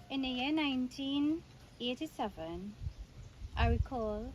In the year 1987, I recall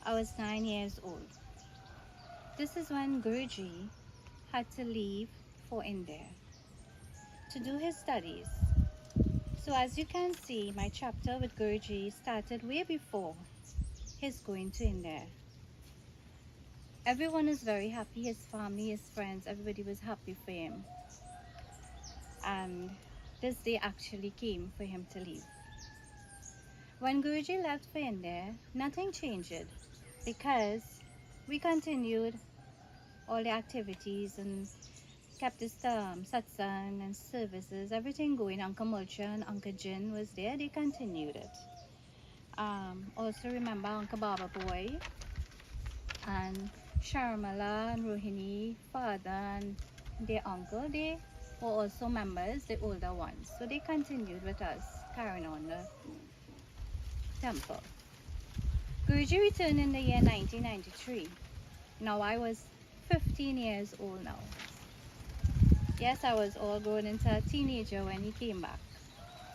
I was 9 years old. This is when Guruji had to leave for India to do his studies. So as you can see, my chapter with Guruji started way before his going to India. Everyone is very happy, his family, his friends, everybody was happy for him. And this day actually came for him to leave. When Guruji left for India, nothing changed because we continued all the activities and kept this satsang and services, everything going. Uncle Mulcha and Uncle Jin was there, they continued it. Also remember Uncle Baba Boy and Sharmala and Rohini, father and their uncle, they were also members, the older ones. So they continued with us, carrying on the temple. Guruji returned in the year 1993. Now I was 15 years old now. Yes, I was all grown into a teenager when he came back.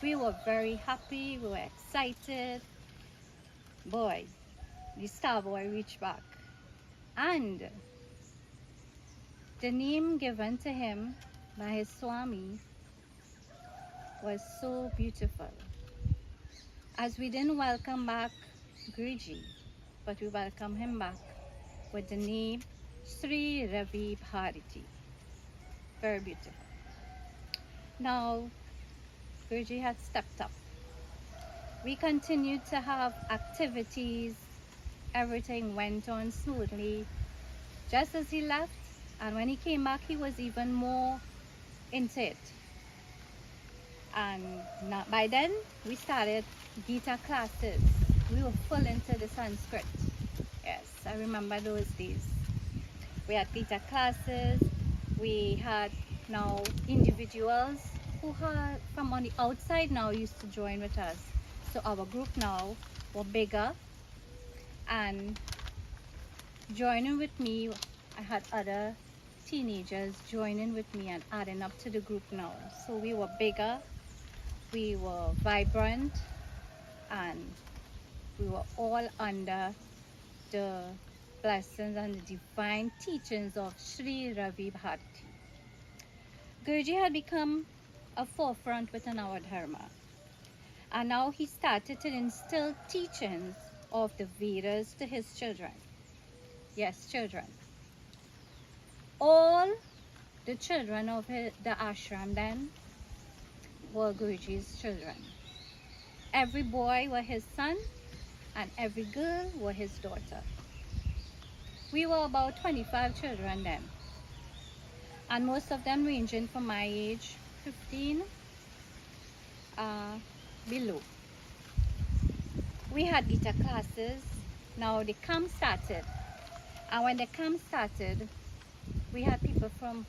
We were very happy, we were excited. Boy, the star boy reached back. And the name given to him by his Swami was so beautiful. As we didn't welcome back Guruji, but we welcomed him back with the name Sri Ravi Bharati. Very beautiful. Now, Guruji had stepped up. We continued to have activities. Everything went on smoothly, just as he left. And when he came back, he was even more into it. And by then, we started Gita classes. We were full into the Sanskrit. Yes, I remember those days. We had Gita classes. We had now individuals who had from on the outside now used to join with us. So our group now were bigger, and joining with me, I had other teenagers joining with me and adding up to the group now. So we were bigger, we were vibrant, and we were all under the blessings and the divine teachings of Sri Ravi Bharati. Guruji had become a forefront within our dharma, and now he started to instill teachings of the Vedas to his children. Yes, children. All the children of the ashram then were Guruji's children. Every boy was his son, and every girl was his daughter. We were about 25 children then, and most of them ranging from my age, 15 below. We had Gita classes. Now the camp started, and when the camp started, we had people from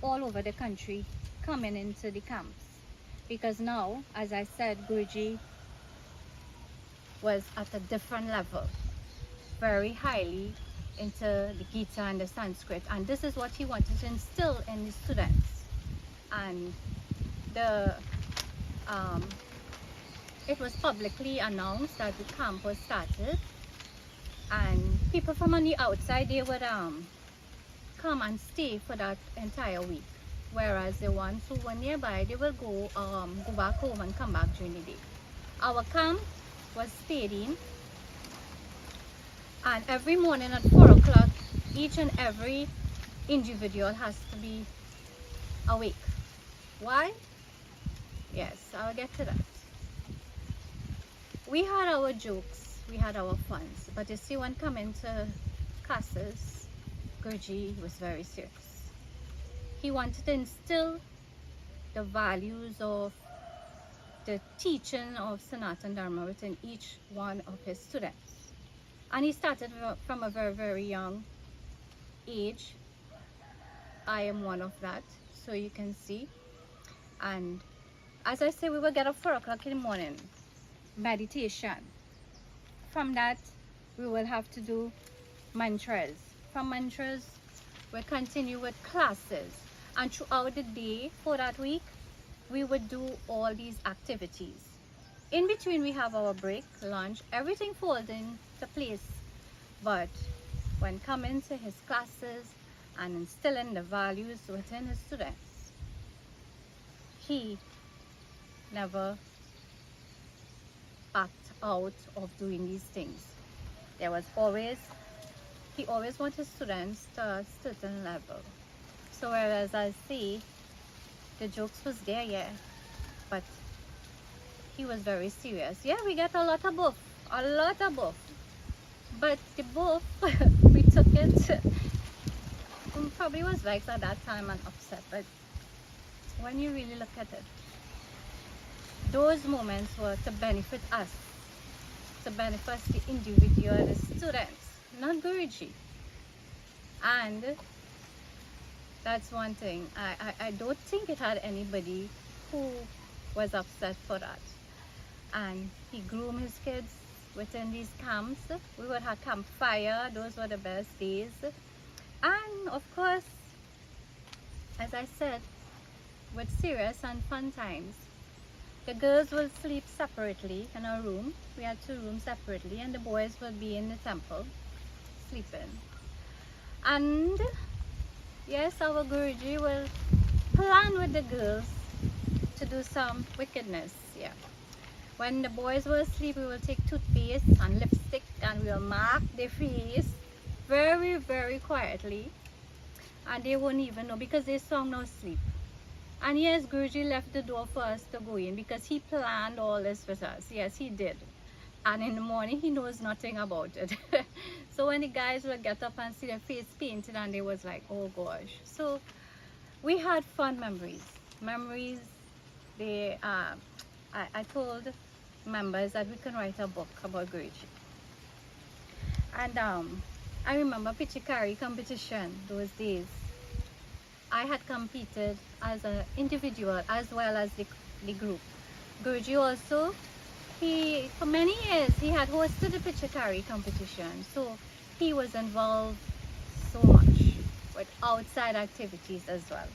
all over the country coming into the camps, because now, as I said, Guruji was at a different level, very highly into the Gita and the Sanskrit, and this is what he wanted to instill in the students. And it was publicly announced that the camp was started, and people from on the outside, they would come and stay for that entire week, whereas the ones who were nearby, they will go back home and come back during the day. Our camp was stayed in, and every morning at 4 o'clock, each and every individual has to be awake. Why? Yes, I'll get to that. We had our jokes, we had our funs, but you see, when coming to classes, Guruji was very serious. He wanted to instill the values of the teaching of Sanatana Dharma within each one of his students. And he started from a very, very young age. I am one of that, so you can see. And as I say, we will get up 4 o'clock in the morning, meditation. From that, we will have to do mantras. From mantras, we'll continue with classes. And throughout the day for that week, we would do all these activities. In between we have our break, lunch, everything falls into place. But when coming to his classes and instilling the values within his students, he never backed out of doing these things. He always wanted students to a certain level. So whereas I see the jokes was there, yeah, but he was very serious. Yeah, we got a lot of both, but the both we took it. Probably was vexed at that time and upset, but when you really look at it, those moments were to benefit us, to benefit the individual, the students, not Guruji. And that's one thing. I don't think it had anybody who was upset for that. And he groomed his kids within these camps. We would have campfire. Those were the best days. And of course, as I said, with serious and fun times, the girls will sleep separately in a room. We had 2 rooms separately, and the boys will be in the temple sleeping. And yes, our Guruji will plan with the girls to do some wickedness. Yeah. When the boys were asleep, we will take toothpaste and lipstick and we'll mark their face very, very quietly. And they won't even know because they saw no sleep. And yes, Guruji left the door for us to go in because he planned all this with us. Yes, he did. And in the morning, he knows nothing about it. So when the guys would get up and see their face painted, and they was like, oh gosh. So we had fun memories. I told members that we can write a book about Guruji. And I remember Pichikari competition those days. I had competed as an individual as well as the group. Guruji also, for many years, he had hosted the Pichikari competition. So he was involved so much with outside activities as well.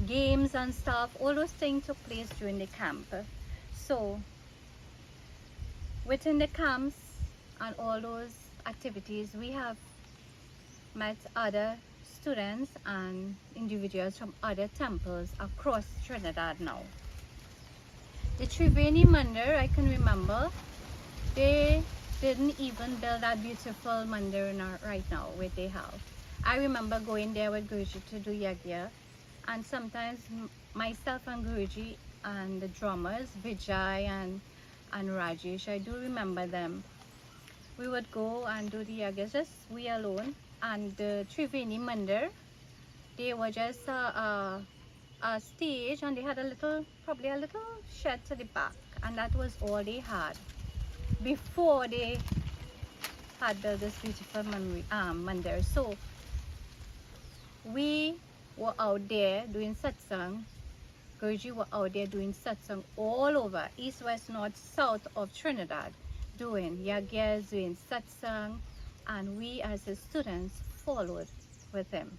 Games and stuff, all those things took place during the camp. So within the camps and all those activities, we have met other students and individuals from other temples across Trinidad now. The Triveni Mandir, I can remember, they didn't even build that beautiful mandir right now where they have. I remember going there with Guruji to do yagya, and sometimes myself and Guruji and the drummers, Vijay and Rajesh, I do remember them. We would go and do the yagya, just we alone. And the Triveni Mandir, they were just a stage, and they had probably a little shed to the back, and that was all they had before they had built this beautiful mandir. So we were out there doing satsang. Guruji were out there doing satsang all over east, west, north, south of Trinidad, doing yagyas, doing satsang, and we as his students followed with him.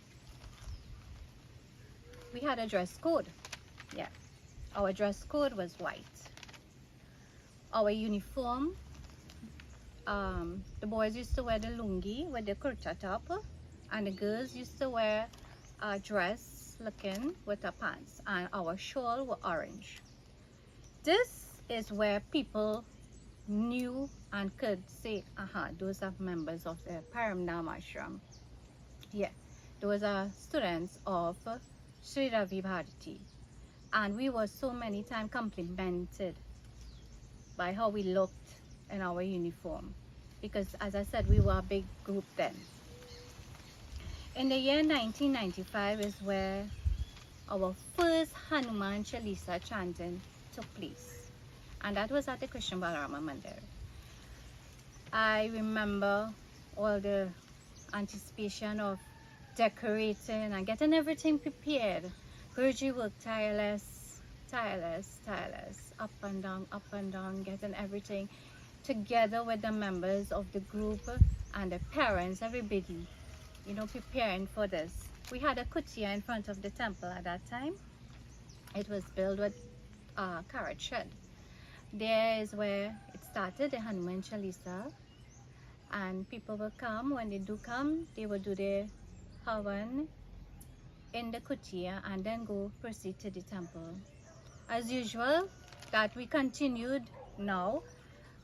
We had a dress code. Yeah, our dress code was white. Our uniform, the boys used to wear the lungi with the kurta top, and the girls used to wear a dress looking with the pants, and our shawl were orange. This is where people knew and could say, those are members of the Paramdam Ashram. Yeah, those are students of Sri Ravi Bharati. And we were so many times complimented by how we looked in our uniform, because as I said, we were a big group then. In the year 1995 is where our first Hanuman Chalisa chanting took place, and that was at the Krishna Balarama Mandir. I remember all the anticipation of decorating and getting everything prepared. Guruji worked tireless, up and down, getting everything together with the members of the group and the parents, everybody, preparing for this. We had a kutia in front of the temple at that time. It was built with carrot shed. There is where it started, the Hanuman Chalisa, and people will come. When they do come, they will do their havan in the kutia and then go proceed to the temple. As usual, that we continued now.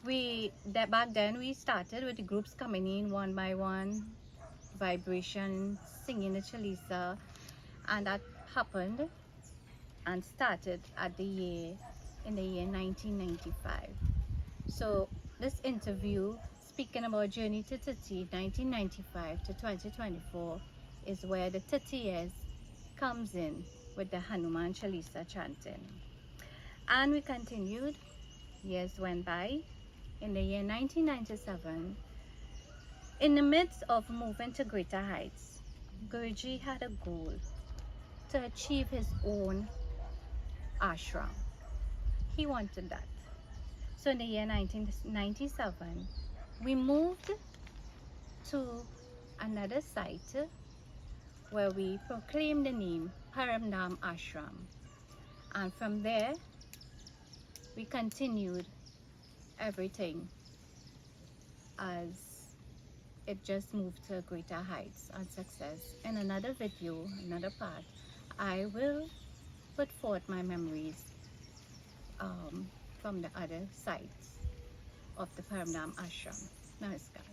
Back then we started with the groups coming in one by one, vibration, singing the Chalisa, and that happened and started at in the year 1995. So this interview, speaking about journey to Titi 1995 to 2024, is where the 30 years comes in with the Hanuman Chalisa chanting. And we continued, years went by. In the year 1997, in the midst of moving to greater heights, Guruji had a goal to achieve his own ashram. He wanted that. So in the year 1997, we moved to another site where we proclaimed the name Paramdam Ashram. And from there, we continued everything as it just moved to greater heights and success. In another video, another part, I will put forth my memories from the other sites of the Paramdam Ashram. Namaskar.